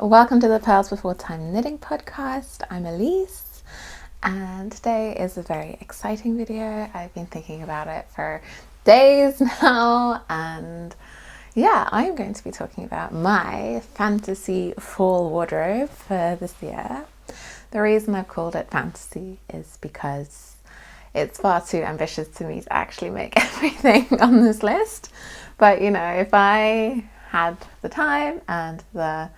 Welcome to the Purlsbeforethyme knitting podcast. I'm Elise, and today is a very exciting video. I've been thinking about it for days now, and yeah, I'm going to be talking about my fantasy fall wardrobe for this year. The reason I've called it fantasy is because it's far too ambitious to me to actually make everything on this list. But you know, if I had the time and the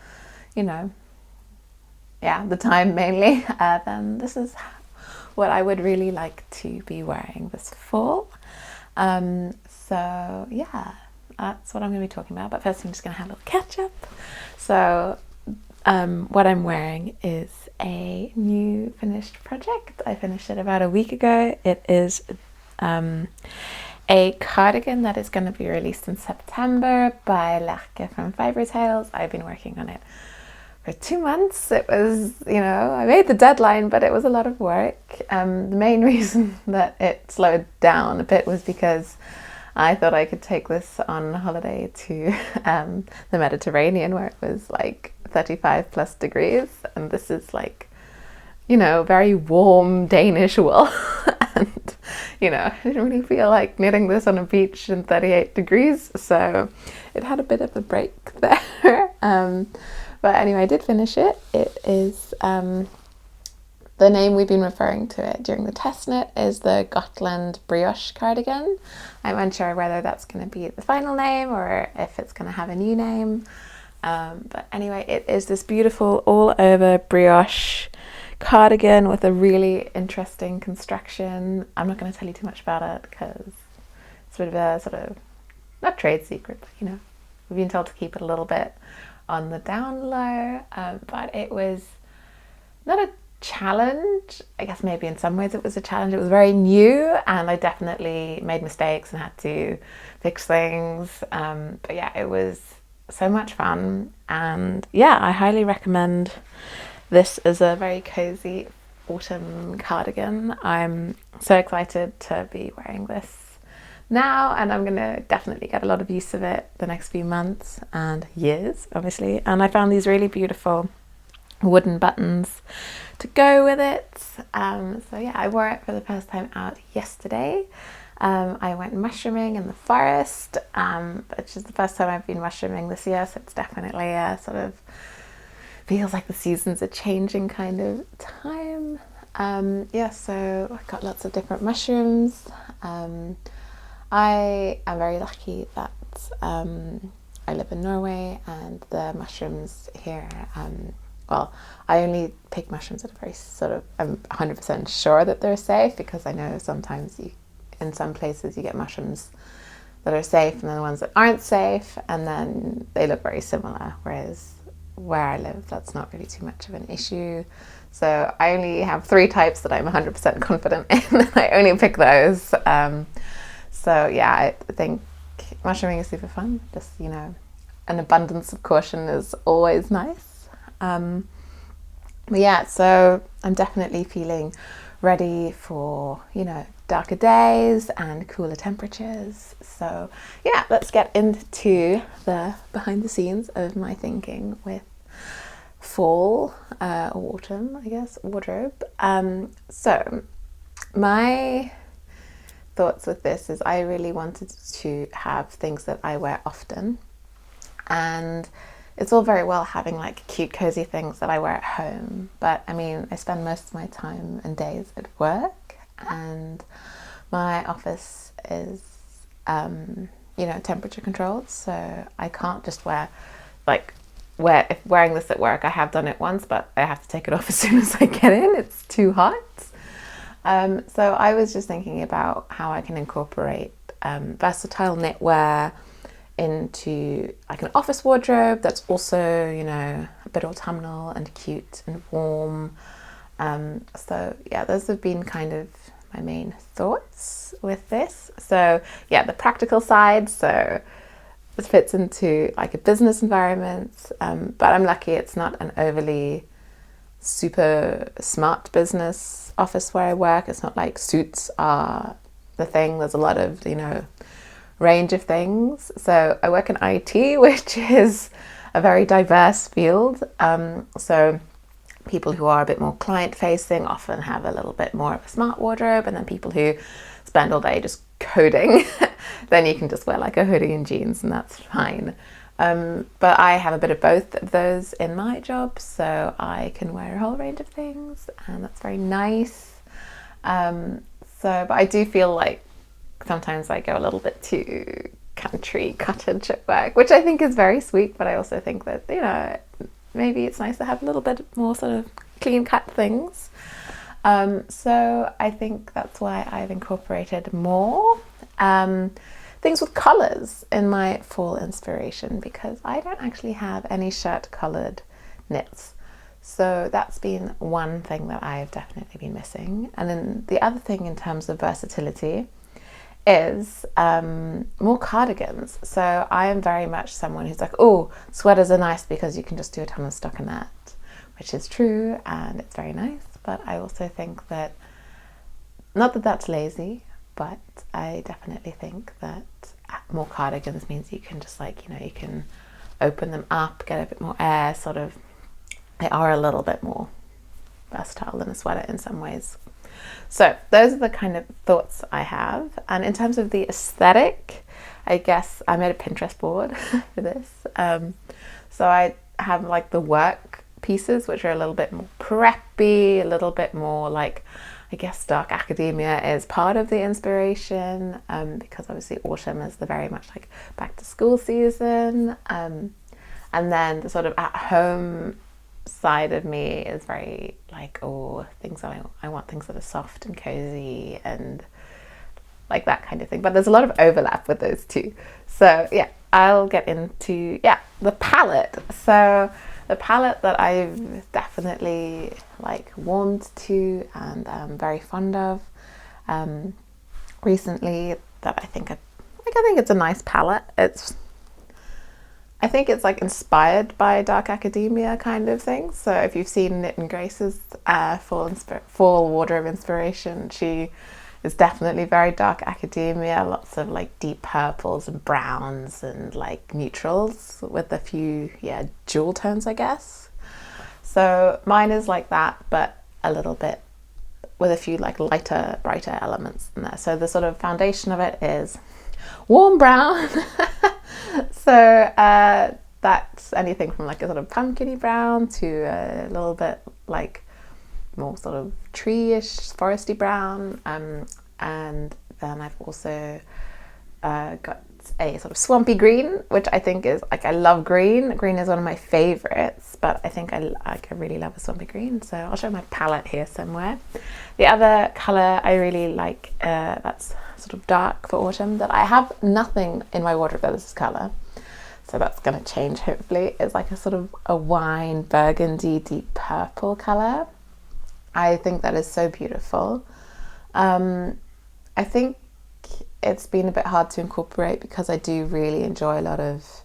time mainly, then this is what I would really like to be wearing this fall. So yeah, that's what I'm going to be talking about. But first I'm just going to have a little catch up. So what I'm wearing is a new finished project. I finished it about a week ago. It is a cardigan that is going to be released in September by Lerke from Fibres. I've been working on it for 2 months. It was, I made the deadline, but it was a lot of work. The main reason that it slowed down a bit was because I thought I could take this on holiday to the Mediterranean, where it was like 35 plus degrees, and this is like, very warm Danish wool. And I didn't really feel like knitting this on a beach in 38 degrees, so it had a bit of a break there. But anyway, I did finish it. It is the name we've been referring to it during the test knit is the Gotland brioche cardigan. I'm unsure whether that's going to be the final name or if it's going to have a new name. But anyway, it is this beautiful all over brioche cardigan with a really interesting construction. I'm not going to tell you too much about it because it's a bit of a sort of, not trade secret, but we've been told to keep it a little bit on the down low. But it was not a challenge. I guess maybe in some ways it was a challenge. It was very new and I definitely made mistakes and had to fix things. But yeah, it was so much fun, and yeah, I highly recommend. This is a very cozy autumn cardigan. I'm so excited to be wearing this now, and I'm going to definitely get a lot of use of it the next few months and years, obviously. And I found these really beautiful wooden buttons to go with it. So yeah, I wore it for the first time out yesterday. I went mushrooming in the forest, which is the first time I've been mushrooming this year, so it's definitely a sort of feels like the seasons are changing kind of time. So I got lots of different mushrooms. I am very lucky that I live in Norway, and the mushrooms here, I only pick mushrooms that are very sort of, I'm 100% sure that they're safe, because I know sometimes in some places you get mushrooms that are safe and then the ones that aren't safe, and then they look very similar, whereas where I live, that's not really too much of an issue. So I only have 3 types that I'm 100% confident in, and I only pick those. So yeah, I think mushrooming is super fun. Just, an abundance of caution is always nice. But yeah, so I'm definitely feeling ready for, darker days and cooler temperatures. So yeah, let's get into the behind the scenes of my thinking with fall or autumn, I guess, wardrobe. So my thoughts with this is I really wanted to have things that I wear often, and it's all very well having like cute cozy things that I wear at home, but I mean, I spend most of my time and days at work, and my office is temperature controlled, so I can't just if wearing this at work. I have done it once, but I have to take it off as soon as I get in. It's too hot. So I was just thinking about how I can incorporate versatile knitwear into like an office wardrobe that's also, a bit autumnal and cute and warm. So yeah, those have been kind of my main thoughts with this. So yeah, the practical side, so this fits into like a business environment, but I'm lucky it's not an overly super smart business office where I work. It's not like suits are the thing. There's a lot of range of things. So I work in IT, which is a very diverse field. So people who are a bit more client facing often have a little bit more of a smart wardrobe, and then people who spend all day just coding, then you can just wear like a hoodie and jeans and that's fine. But I have a bit of both of those in my job, so I can wear a whole range of things, and that's very nice. But I do feel like sometimes I go a little bit too country cottage at work, which I think is very sweet, but I also think that, you know, maybe it's nice to have a little bit more sort of clean cut things. So I think that's why I've incorporated more things with colours in my fall inspiration, because I don't actually have any shirt coloured knits. So that's been one thing that I've definitely been missing. And then the other thing in terms of versatility is more cardigans. So I am very much someone who's like, oh, sweaters are nice because you can just do a ton of stockinette, which is true and it's very nice. But I also think that, not that that's lazy, but I definitely think that more cardigans means you can just like, you know, you can open them up, get a bit more air, sort of. They are a little bit more versatile than a sweater in some ways. So those are the kind of thoughts I have. And in terms of the aesthetic, I guess I made a Pinterest board for this. So I have like the work pieces, which are a little bit more preppy, a little bit more like, I guess dark academia is part of the inspiration, because obviously autumn is the very much like back to school season. And then the sort of at home side of me is very like, oh, things that I want things that are soft and cozy and like that kind of thing. But there's a lot of overlap with those two. So yeah, I'll get into the palette. So the palette that I've definitely like warmed to and I'm very fond of recently, that I think it's a nice palette. I think it's like inspired by dark academia kind of thing. So if you've seen Knit and Grace's fall wardrobe inspiration, she is definitely very dark academia, lots of like deep purples and browns and like neutrals with a few jewel tones, I guess. So mine is like that, but a little bit with a few like lighter, brighter elements in there. So the sort of foundation of it is warm brown. So that's anything from like a sort of pumpkin-y brown to a little bit like more sort of tree-ish, foresty brown. And then I've also got a sort of swampy green, which I think is like, I love green. Green is one of my favorites, but I think I really love a swampy green. So I'll show my palette here somewhere. The other color I really like, that's sort of dark for autumn, that I have nothing in my wardrobe that is this color. So that's going to change hopefully. It's like a sort of a wine burgundy deep purple color. I think that is so beautiful. I think it's been a bit hard to incorporate because I do really enjoy a lot of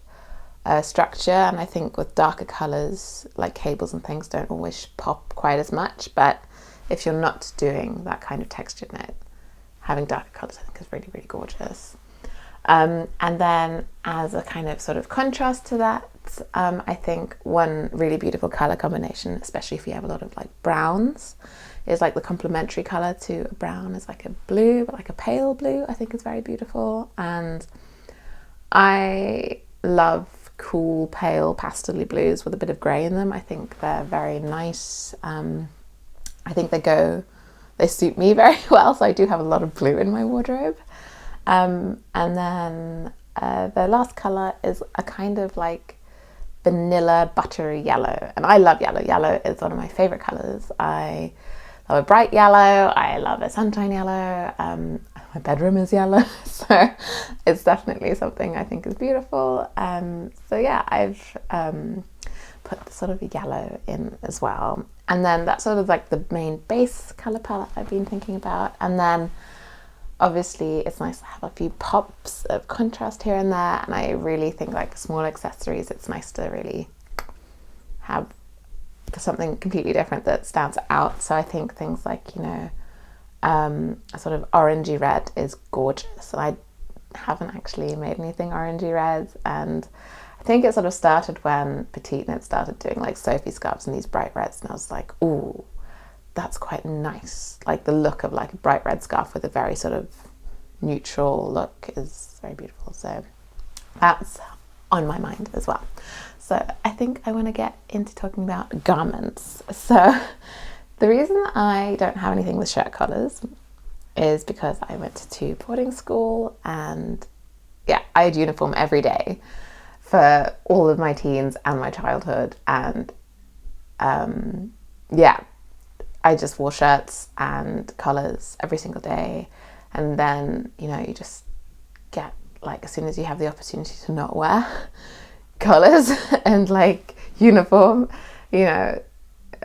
structure, and I think with darker colors like cables and things don't always pop quite as much, but if you're not doing that kind of textured knit, having darker colors I think is really, really gorgeous. And then as a kind of sort of contrast to that, I think one really beautiful color combination, especially if you have a lot of like browns, is like the complementary color to a brown is like a blue, but like a pale blue, I think is very beautiful. And I love cool pale pastel-y blues with a bit of grey in them. I think they're very nice. I think they suit me very well, so I do have a lot of blue in my wardrobe. And then the last color is a kind of like vanilla buttery yellow, and I love yellow. Yellow is one of my favorite colors. I love a bright yellow, I love a sunshine yellow, my bedroom is yellow, so it's definitely something I think is beautiful. So yeah, I've put the sort of yellow in as well, and then that's sort of like the main base color palette I've been thinking about. And then obviously it's nice to have a few pops of contrast here and there, and I really think like small accessories, it's nice to really have something completely different that stands out. So I think things like, you know, a sort of orangey red is gorgeous, and I haven't actually made anything orangey red, and I I think it sort of started when Petite Knit started doing like Sophie scarves and these bright reds, and I was like, ooh, that's quite nice. Like the look of like a bright red scarf with a very sort of neutral look is very beautiful. So that's on my mind as well. So I think I want to get into talking about garments. So the reason I don't have anything with shirt collars is because I went to boarding school, and yeah, I had uniform every day for all of my teens and my childhood, and yeah, I just wore shirts and collars every single day. And then, you know, you just get like, as soon as you have the opportunity to not wear collars and like uniform, you know,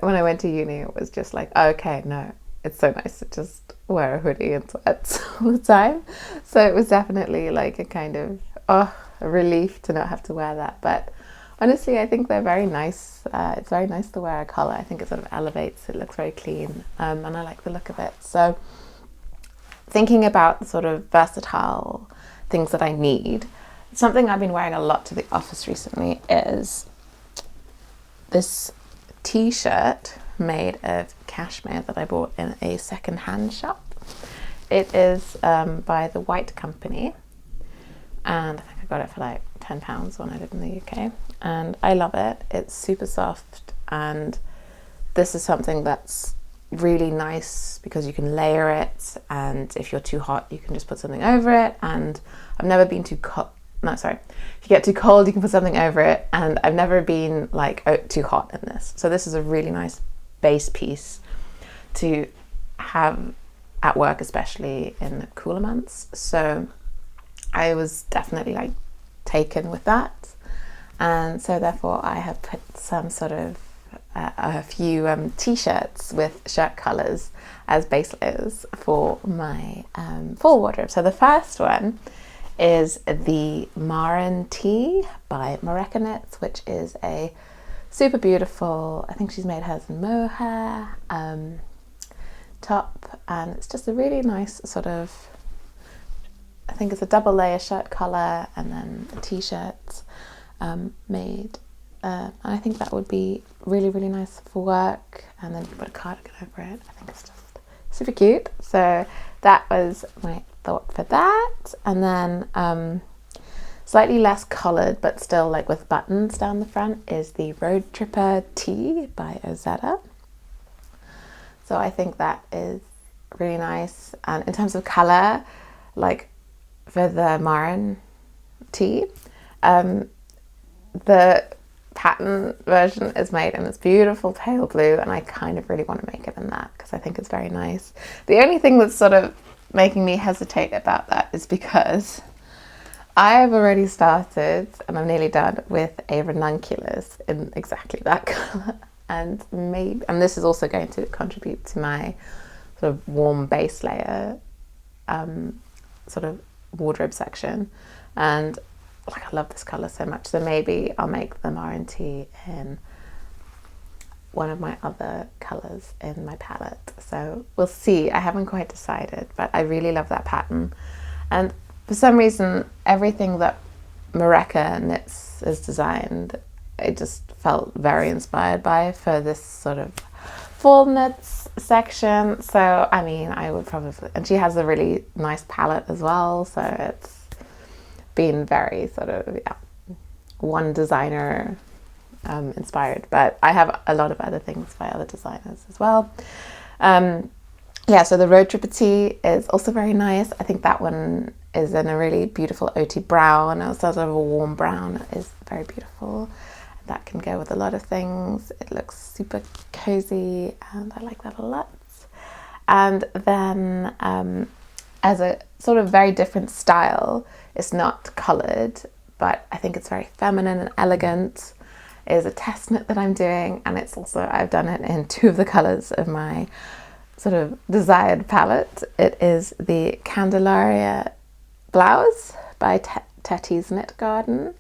when I went to uni, it was just like, okay, no, it's so nice to just wear a hoodie and sweats all the time. So it was definitely like a kind of, a relief to not have to wear that. But honestly, I think they're very nice. It's very nice to wear a collar. I think it sort of elevates, it looks very clean, and I like the look of it. So thinking about the sort of versatile things that I need, something I've been wearing a lot to the office recently is this t-shirt made of cashmere that I bought in a second-hand shop. It is by the White Company, and I think I got it for like £10 when I lived in the UK, and I love it. It's super soft, and this is something that's really nice because you can layer it, and if you're too hot you can just put something over it. And I've never been too cold. No, sorry. If you get too cold, you can put something over it, and I've never been like too hot in this. So this is a really nice base piece to have at work, especially in cooler months. So I was definitely like taken with that, and so therefore I have put some sort of a few t-shirts with shirt colours as base layers for my fall wardrobe. So the first one is the Maren tee by Moreca Knits, which is a super beautiful, I think she's made hers in mohair, top, and it's just a really nice sort of, I think it's a double layer shirt collar and then a t-shirt made, and I think that would be really, really nice for work, and then you can put a cardigan over it. I think it's just super cute. So that was my thought for that. And then slightly less collared but still like with buttons down the front is the Roadtripper tee by Ozetta. So I think that is really nice. And in terms of colour, like for the Maren tee, the pattern version is made in this beautiful pale blue, and I kind of really want to make it in that because I think it's very nice. The only thing that's sort of making me hesitate about that is because I've already started, and I'm nearly done, with a ranunculus in exactly that colour, and this is also going to contribute to my sort of warm base layer sort of wardrobe section, and like I love this colour so much, so maybe I'll make the Maren tee in one of my other colours in my palette. So we'll see. I haven't quite decided, but I really love that pattern, and for some reason everything that Moreca Knits has designed, I just felt very inspired by for this sort of fall knits section. So I mean, I would probably, and she has a really nice palette as well, so it's been very sort of, yeah, one designer inspired, but I have a lot of other things by other designers as well. Yeah, so the Roadtripper tee is also very nice. I think that one is in a really beautiful OT brown, or sort of a warm brown. It is very beautiful. That can go with a lot of things. It looks super cozy, and I like that a lot. And then as a sort of very different style, it's not coloured, but I think it's very feminine and elegant, is a test knit that I'm doing, and it's also, I've done it in two of the colours of my sort of desired palette. It is the Candelaria blouse by Teti's Knit Garden,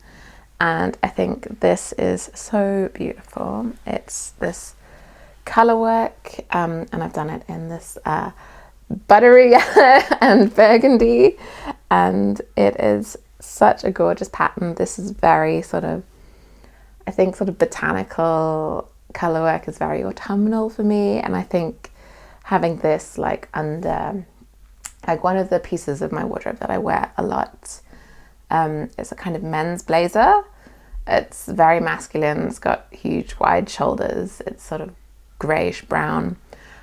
and I think this is so beautiful. It's this colour work, and I've done it in this buttery and burgundy, and it is such a gorgeous pattern. This is very sort of, I think sort of botanical colour work is very autumnal for me, and I think having this like under, like one of the pieces of my wardrobe that I wear a lot, it's a kind of men's blazer. It's very masculine, it's got huge wide shoulders, it's sort of greyish brown.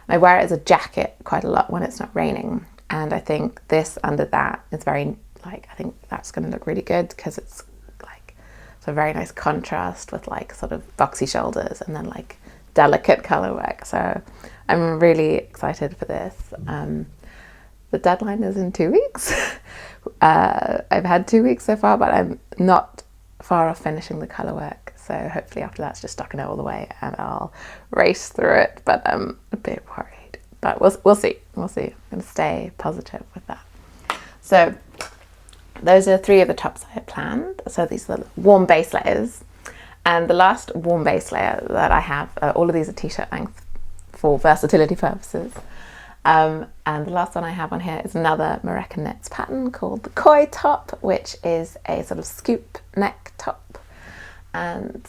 I wear it as a jacket quite a lot when it's not raining, and I think this under that is very, like, I think that's going to look really good because it's like so very nice contrast with like sort of boxy shoulders and then like delicate colour work. So I'm really excited for this. The deadline is in 2 weeks. I've had 2 weeks so far, but I'm not far off finishing the colour work. So hopefully after that's just stocking it all the way and I'll race through it. But I'm a bit worried. But we'll see. We'll see. I'm going to stay positive with that. So those are 3 of the tops I had planned. So these are the warm base layers. And the last warm base layer that I have, all of these are t-shirt length for versatility purposes. And the last one I have on here is another Moreca knits pattern called the Koi top, which is a sort of scoop neck top. And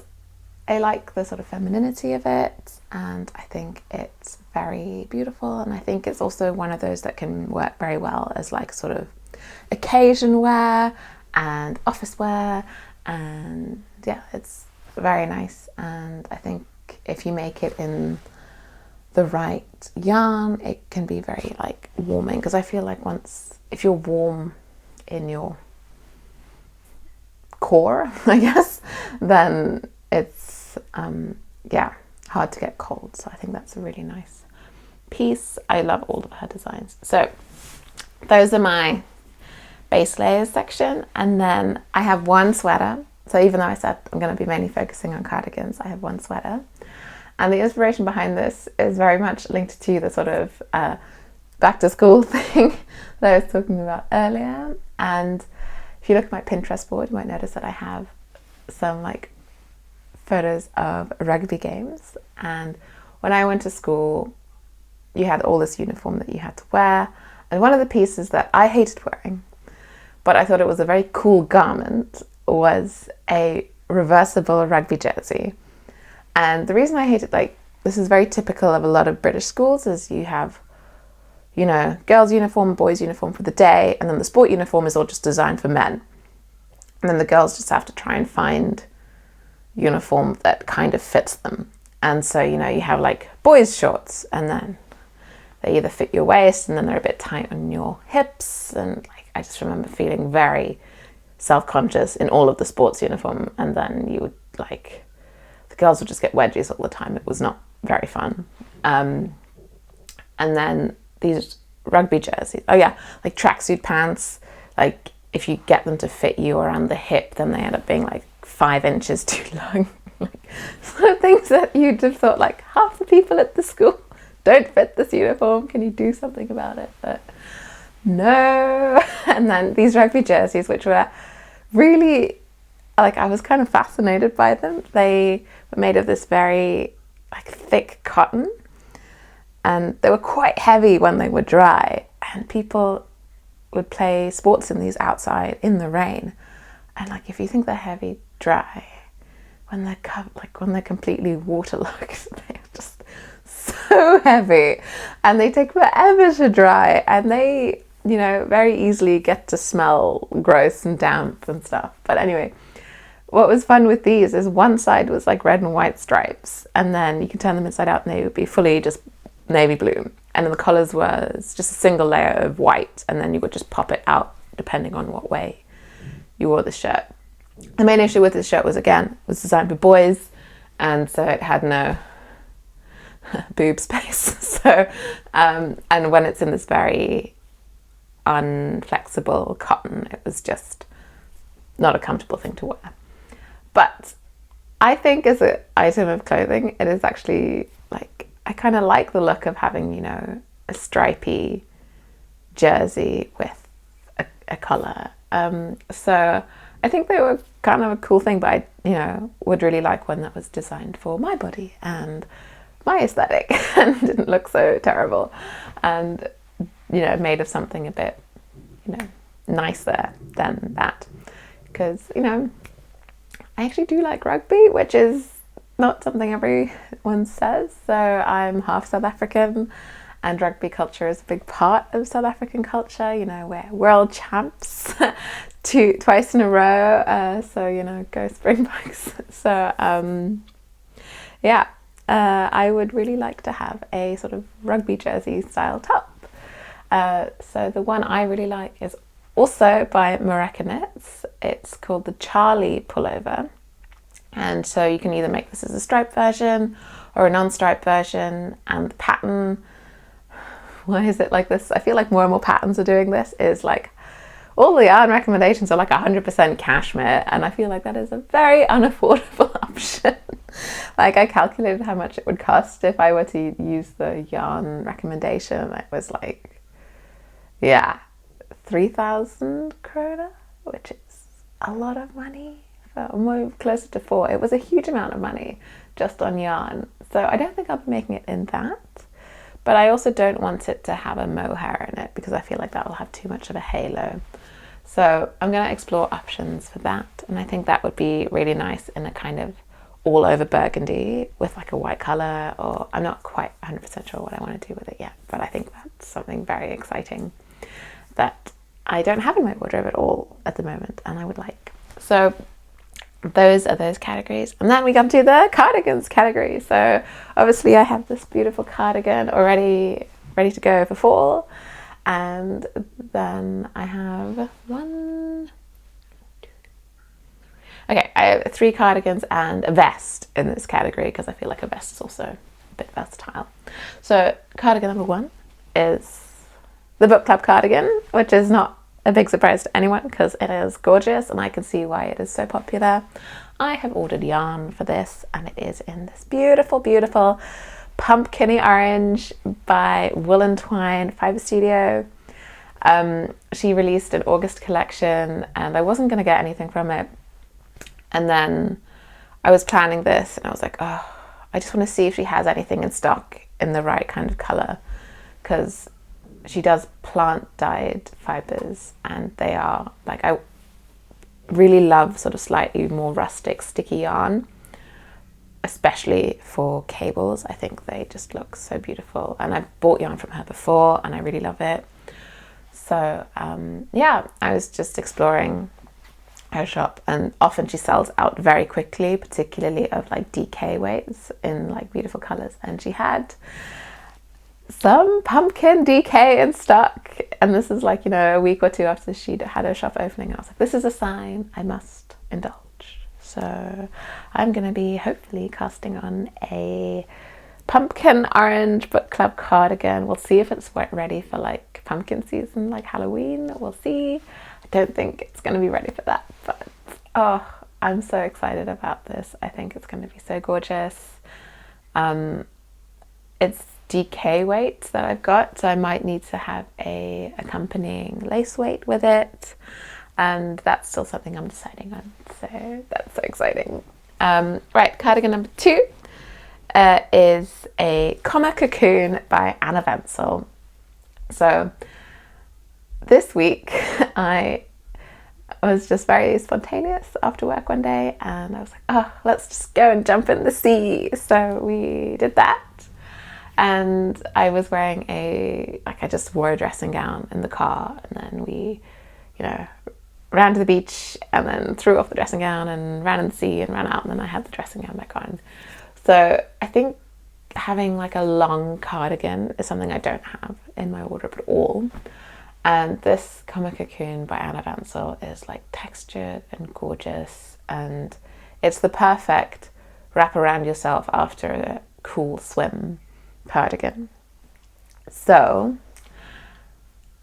I like the sort of femininity of it, and I think it's very beautiful, and I think it's also one of those that can work very well as like sort of occasion wear and office wear, and yeah, it's very nice. And I think if you make it in the right yarn, it can be very like warming, because I feel like if you're warm in your core, I guess, then it's yeah, hard to get cold. So I think that's a really nice piece. I love all of her designs. So those are my base layers section, and then I have one sweater. So even though I said I'm going to be mainly focusing on cardigans, I have one sweater. And the inspiration behind this is very much linked to the sort of back to school thing that I was talking about earlier. And if you look at my Pinterest board, you might notice that I have some like photos of rugby games. And when I went to school, you had all this uniform that you had to wear. And one of the pieces that I hated wearing, but I thought it was a very cool garment, was a reversible rugby jersey. And the reason I hate it, like, this is very typical of a lot of British schools, is you have, you know, girls' uniform, boys' uniform for the day, and then the sport uniform is all just designed for men. And then the girls just have to try and find uniform that kind of fits them. And so, you know, you have like boys' shorts, and then they either fit your waist and then they're a bit tight on your hips. And like, I just remember feeling very self-conscious in all of the sports uniform. And then you would like, girls would just get wedgies all the time. It was not very fun. And then these rugby jerseys, oh yeah, like tracksuit pants, like if you get them to fit you around the hip, then they end up being like 5 inches too long. Like, sort of things that you'd have thought like half the people at the school don't fit this uniform, can you do something about it? But no. And then these rugby jerseys, which were really, like, I was kind of fascinated by them. They were made of this very like thick cotton, and they were quite heavy when they were dry, and people would play sports in these outside in the rain. And like, if you think they're heavy dry, when they're completely waterlogged, they're just so heavy, and they take forever to dry, and they, you know, very easily get to smell gross and damp and stuff. But anyway, what was fun with these is one side was like red and white stripes, and then you can turn them inside out and they would be fully just navy blue. And then the collars was just a single layer of white, and then you would just pop it out depending on what way you wore the shirt. The main issue with this shirt was, again, it was designed for boys, and so it had no boob space. So, and when it's in this very unflexible cotton, it was just not a comfortable thing to wear. But I think as an item of clothing, it is actually like, I kind of like the look of having, you know, a stripy jersey with a collar. So I think they were kind of a cool thing, but I, you know, would really like one that was designed for my body and my aesthetic and didn't look so terrible, and, you know, made of something a bit, you know, nicer than that. because, you know, I actually do like rugby, which is not something everyone says. So I'm half South African, and rugby culture is a big part of South African culture. You know, we're world champs twice in a row. So, you know, go Springboks. So, yeah, I would really like to have a sort of rugby jersey style top. So the one I really like is also by Moreca Knits. It's called the Charlie pullover. And so you can either make this as a striped version or a non-striped version. And the pattern, why is it like this? I feel like more and more patterns are doing this, is like all the yarn recommendations are like 100% cashmere. And I feel like that is a very unaffordable option. Like, I calculated how much it would cost if I were to use the yarn recommendation. It was like, yeah, 3,000 krona, which is a lot of money. More closer to 4. It was a huge amount of money just on yarn. So I don't think I'll be making it in that. But I also don't want it to have a mohair in it because I feel like that will have too much of a halo. So I'm going to explore options for that. And I think that would be really nice in a kind of all over burgundy with like a white colour, or I'm not quite 100% sure what I want to do with it yet. But I think that's something very exciting that I don't have in my wardrobe at all at the moment and I would like. So those are those categories. And then we come to the cardigans category. So obviously I have this beautiful cardigan already ready to go for fall. And then I have I have 3 cardigans and a vest in this category because I feel like a vest is also a bit versatile. So cardigan number 1 is the book club cardigan, which is not a big surprise to anyone because it is gorgeous and I can see why it is so popular. I have ordered yarn for this and it is in this beautiful, beautiful pumpkin orange by Wool and Twine Fibre Studio. She released an August collection and I wasn't going to get anything from it. And then I was planning this and I was like, oh, I just want to see if she has anything in stock in the right kind of colour, because she does plant dyed fibres and they are like, I really love sort of slightly more rustic sticky yarn, especially for cables. I think they just look so beautiful and I've bought yarn from her before and I really love it. So yeah, I was just exploring her shop and often she sells out very quickly, particularly of like DK weights in like beautiful colours, and she had some pumpkin DK in stock, and this is like, you know, a week or 2 after she had her shop opening. I was like, this is a sign I must indulge. So I'm going to be hopefully casting on a pumpkin orange book club cardigan. We'll see if it's ready for like pumpkin season, like Halloween. We'll see. I don't think it's going to be ready for that, but oh, I'm so excited about this. I think it's going to be so gorgeous. It's DK weights that I've got, so I might need to have a accompanying lace weight with it, and that's still something I'm deciding on, so that's so exciting. Right, cardigan number 2 is a Cocoon by Anna Ventzel. So this week I was just very spontaneous after work one day and I was like, oh, let's just go and jump in the sea. So we did that. And I was wearing I just wore a dressing gown in the car, and then we, you know, ran to the beach and then threw off the dressing gown and ran in the sea and ran out, and then I had the dressing gown back on. So I think having like a long cardigan is something I don't have in my wardrobe at all. And this Cocoon by Anna Ventzel is like textured and gorgeous, and it's the perfect wrap around yourself after a cool swim cardigan. So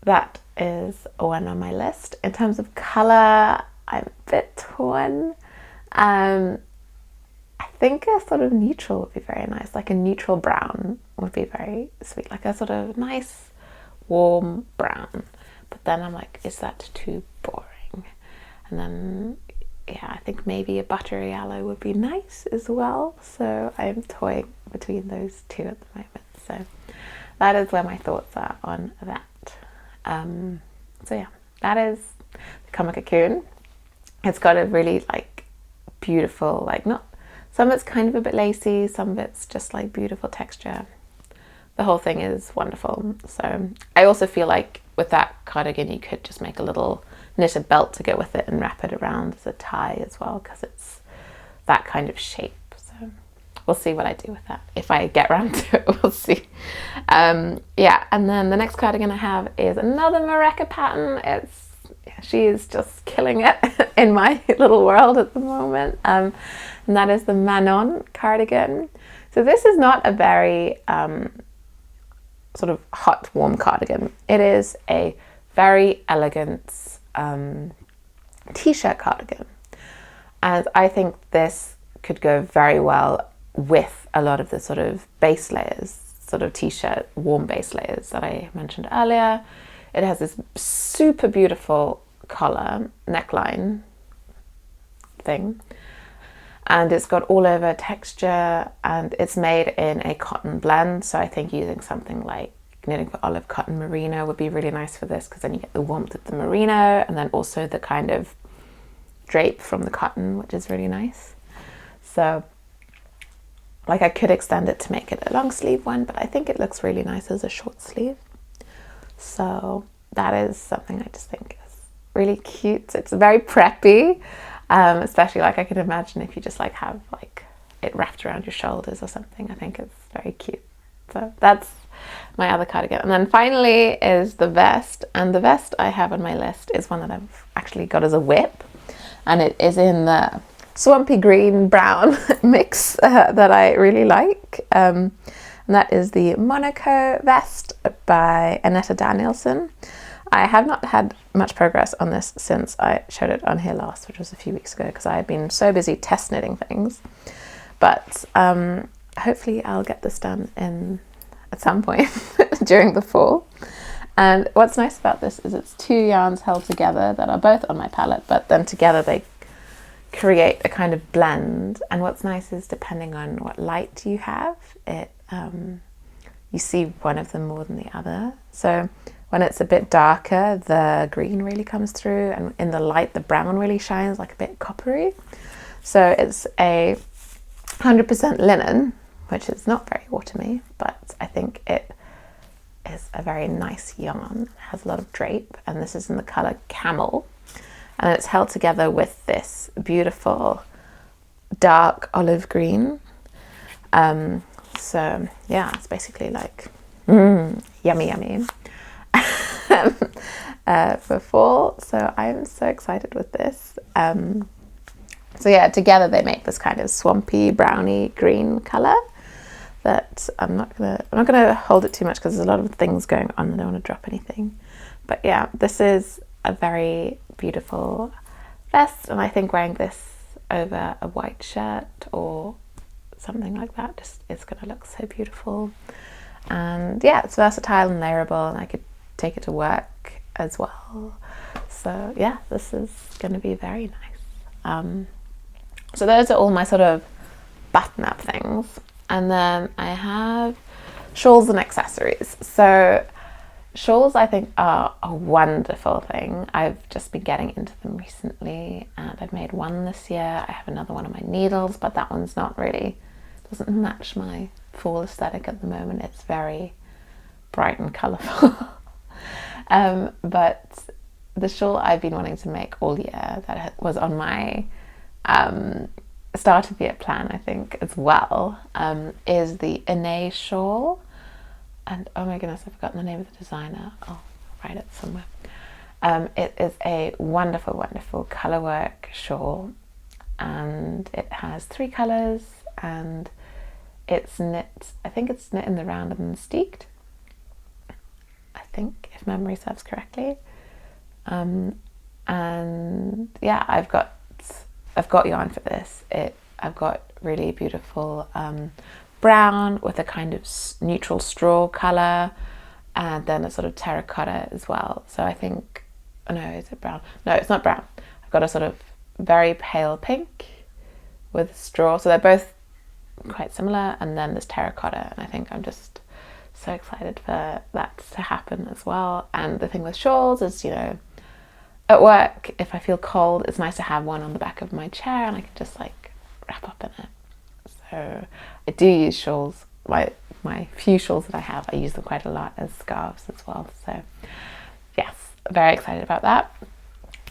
that is one on my list. In terms of colour, I'm a bit torn. I think a sort of neutral would be very nice, like a neutral brown would be very sweet, like a sort of nice warm brown. But then I'm like, is that too boring? And then yeah, I think maybe a buttery yellow would be nice as well. So I'm toying between those 2 at the moment. So that is where my thoughts are on that. So yeah, that is the Cocoon. It's got a really like beautiful, like not, some of it's kind of a bit lacy, some of it's just like beautiful texture. The whole thing is wonderful. So I also feel like with that cardigan you could just make a little knitted belt to go with it and wrap it around as a tie as well, because it's that kind of shape. So we'll see what I do with that. If I get around to it, we'll see. Yeah, and then the next cardigan I have is another Moreca pattern. She is just killing it in my little world at the moment. And that is the Manon cardigan. So this is not a very sort of hot, warm cardigan. It is a very elegant t-shirt cardigan. And I think this could go very well with a lot of the sort of base layers, sort of t-shirt warm base layers that I mentioned earlier. It has this super beautiful collar neckline thing, and it's got all over texture, and it's made in a cotton blend. So I think using something like knitting for olive cotton merino would be really nice for this, because then you get the warmth of the merino and then also the kind of drape from the cotton, which is really nice. So like I could extend it to make it a long sleeve one, but I think it looks really nice as a short sleeve. So that is something I just think is really cute. It's very preppy, especially like I can imagine if you just like have like it wrapped around your shoulders or something. I think it's very cute. So that's my other cardigan. And then finally is the vest, and the vest I have on my list is one that I've actually got as a whip, and it is in the swampy green brown mix that I really like, and that is the Monaco vest by Annette Danielsen. I have not had much progress on this since I showed it on here last, which was a few weeks ago, because I've been so busy test knitting things. But hopefully I'll get this done at some point during the fall. And what's nice about this is it's two yarns held together that are both on my palette, but then together they create a kind of blend. And what's nice is depending on what light you have, you see one of them more than the other. So when it's a bit darker, the green really comes through, and in the light, the brown really shines like a bit coppery. So it's a 100% linen, which is not very autumny, but I think it is a very nice yarn. It has a lot of drape, and this is in the color Camel, and it's held together with this beautiful dark olive green. So yeah, it's basically like yummy for fall. So I'm so excited with this. So yeah, together they make this kind of swampy browny green color that I'm not gonna hold it too much because there's a lot of things going on and I don't want to drop anything. But yeah, this is a very beautiful vest, and I think wearing this over a white shirt or something like that it's gonna look so beautiful. And yeah, it's versatile and layerable, and I could take it to work as well. So yeah, this is gonna be very nice. So those are all my sort of button-up things. And then I have shawls and accessories. So shawls I think are a wonderful thing. I've just been getting into them recently, and I've made one this year. I have another one on my needles, but that one's not really, doesn't match my fall aesthetic at the moment. It's very bright and colourful. But the shawl I've been wanting to make all year, that was on my start of year plan, I think, as well, is the Iney shawl. And oh my goodness, I've forgotten the name of the designer. I'll write it somewhere. It is a wonderful, wonderful colourwork shawl, and it has 3 colours, and it's knit, I think it's knit in the round and then steeked, I think, if memory serves correctly. And yeah, I've got yarn for this. I've got really beautiful brown with a kind of neutral straw colour, and then a sort of terracotta as well. So I think, oh no, is it brown? No, it's not brown. I've got a sort of very pale pink with straw. So they're both quite similar, and then there's terracotta, and I think I'm just so excited for that to happen as well. And the thing with shawls is, you know, at work, if I feel cold, it's nice to have one on the back of my chair and I can just like wrap up in it. So I do use shawls. My few shawls that I have, I use them quite a lot as scarves as well. So yes, very excited about that.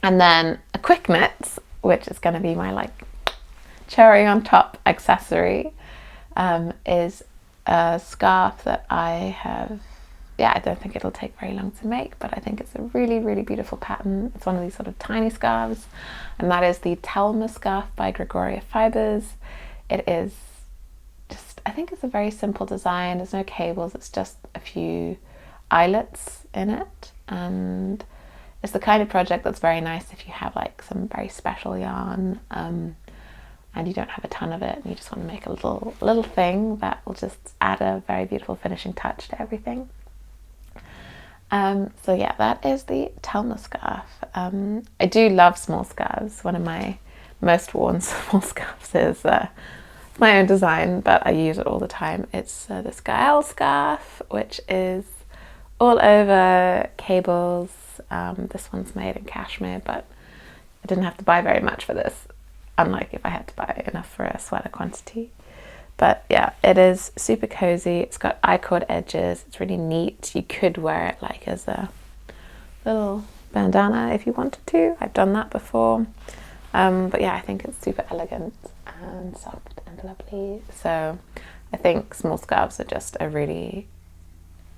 And then a quick knit, which is going to be my like cherry on top accessory, is a scarf that I have. Yeah, I don't think it'll take very long to make, but I think it's a really, really beautiful pattern. It's one of these sort of tiny scarves, and that is the Telma scarf by Gregoria fibres. It is just, I think it's a very simple design. There's no cables, it's just a few eyelets in it, and it's the kind of project that's very nice if you have like some very special yarn and you don't have a ton of it and you just want to make a little thing that will just add a very beautiful finishing touch to everything. So yeah, that is the Telma scarf. I do love small scarves. One of my most worn small scarves is my own design, but I use it all the time. It's this Gael scarf, which is all over cables. This one's made in cashmere, but I didn't have to buy very much for this, unlike if I had to buy enough for a sweater quantity. But yeah, it is super cozy. It's got I-cord edges. It's really neat. You could wear it like as a little bandana if you wanted to. I've done that before. But yeah, I think it's super elegant and soft and lovely. So I think small scarves are just a really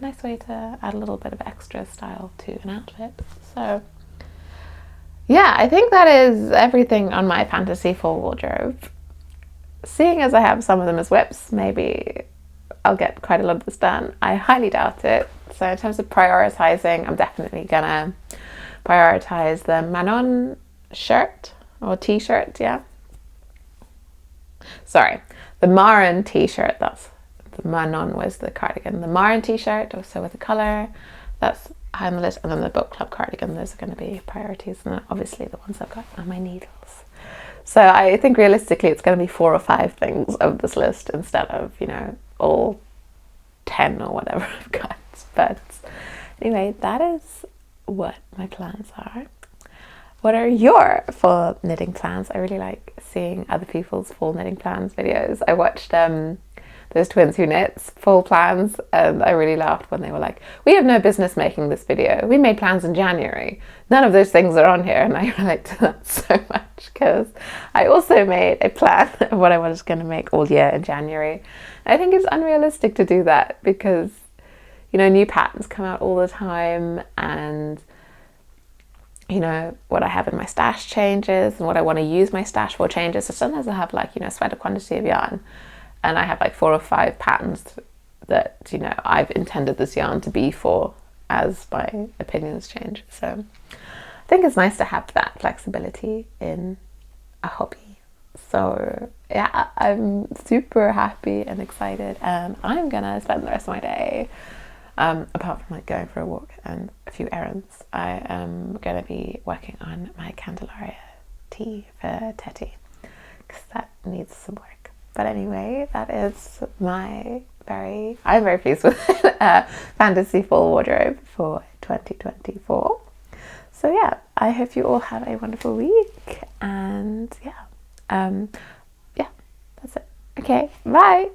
nice way to add a little bit of extra style to an outfit. So yeah, I think that is everything on my fantasy fall wardrobe. Seeing as I have some of them as whips, maybe I'll get quite a lot of this done. I highly doubt it. So in terms of prioritizing, I'm definitely gonna prioritize the Manon shirt or t-shirt, yeah. Sorry, the Maren t-shirt, that's the Manon was the cardigan. The Maren t-shirt, also with the colour, that's high on the list. And then the book club cardigan, those are going to be priorities. And then obviously the ones I've got are my needles. So I think realistically it's going to be 4 or 5 things of this list instead of, you know, all 10 or whatever I've got. But anyway, that is what my plans are. What are your fall knitting plans? I really like seeing other people's fall knitting plans videos. I watched those twins who knits fall plans, and I really laughed when they were like, we have no business making this video. We made plans in January. None of those things are on here, and I relate to that so much because I also made a plan of what I was going to make all year in January. I think it's unrealistic to do that because, you know, new patterns come out all the time, and you know, what I have in my stash changes and what I want to use my stash for changes. So sometimes I have like, you know, sweater quantity of yarn and I have like 4 or 5 patterns that, you know, I've intended this yarn to be for as my opinions change. So I think it's nice to have that flexibility in a hobby. So yeah, I'm super happy and excited, and I'm gonna spend the rest of my day apart from like going for a walk and a few errands, I am going to be working on my Candelaria tea for Teti because that needs some work. But anyway, that is I'm very pleased with fantasy fall wardrobe for 2024. So yeah, I hope you all have a wonderful week, and yeah, that's it. Okay, bye.